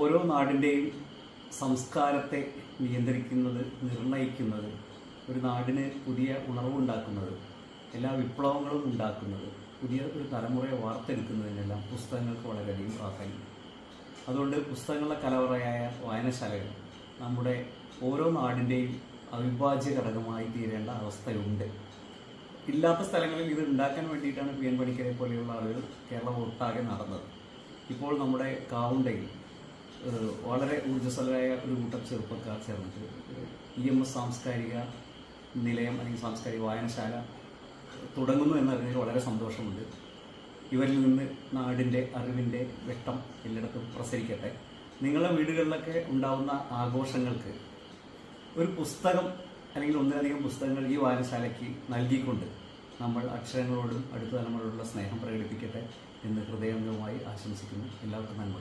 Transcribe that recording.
ഓരോ നാടിൻ്റെയും സംസ്കാരത്തെ നിയന്ത്രിക്കുന്നത്, നിർണ്ണയിക്കുന്നത്, ഒരു നാടിന് പുതിയ ഉണർവുണ്ടാക്കുന്നത്, എല്ലാ വിപ്ലവങ്ങളും ഉണ്ടാക്കുന്നത്, പുതിയ ഒരു തലമുറയെ വാർത്തെടുക്കുന്നതിനെല്ലാം പുസ്തകങ്ങൾക്ക് വളരെയധികം പ്രാധാന്യമുണ്ട്. അതുകൊണ്ട് പുസ്തകങ്ങളുടെ കലവറയായ വായനശാലകൾ നമ്മുടെ ഓരോ നാടിൻ്റെയും അവിഭാജ്യ ഘടകമായി തീരേണ്ട അവസ്ഥയുണ്ട്. ഇല്ലാത്ത സ്ഥലങ്ങളിൽ ഇത് ഉണ്ടാക്കാൻ വേണ്ടിയിട്ടാണ് പി എൻ പണിക്കരെ പോലെയുള്ള ആളുകൾ കേരളം ഒട്ടാകെ നടന്നത്. ഇപ്പോൾ നമ്മുടെ കാവുണ്ടയിൽ വളരെ ഊർജ്ജസ്വലരായ ഒരു കൂട്ടം ചെറുപ്പക്കാർ ചേർന്നിട്ട് EMS സാംസ്കാരിക നിലയം അല്ലെങ്കിൽ സാംസ്കാരിക വായനശാല തുടങ്ങുന്നു എന്നറിഞ്ഞതിൽ വളരെ സന്തോഷമുണ്ട്. ഇവരിൽ നിന്ന് നാടിൻ്റെ അറിവിൻ്റെ വെട്ടം എല്ലായിടത്തും പ്രസരിക്കട്ടെ. നിങ്ങളുടെ വീടുകളിലൊക്കെ ഉണ്ടാവുന്ന ആഘോഷങ്ങൾക്ക് ഒരു പുസ്തകം അല്ലെങ്കിൽ ഒന്നിലധികം പുസ്തകങ്ങൾ ഈ വായനശാലയ്ക്ക് നൽകിക്കൊണ്ട് നമ്മൾ അക്ഷരങ്ങളോടും അടുത്ത തലമുറയോടുള്ള സ്നേഹം പ്രകടിപ്പിക്കട്ടെ എന്ന് ഹൃദയംഗമായി ആശംസിക്കുന്നു. എല്ലാവർക്കും നന്മ.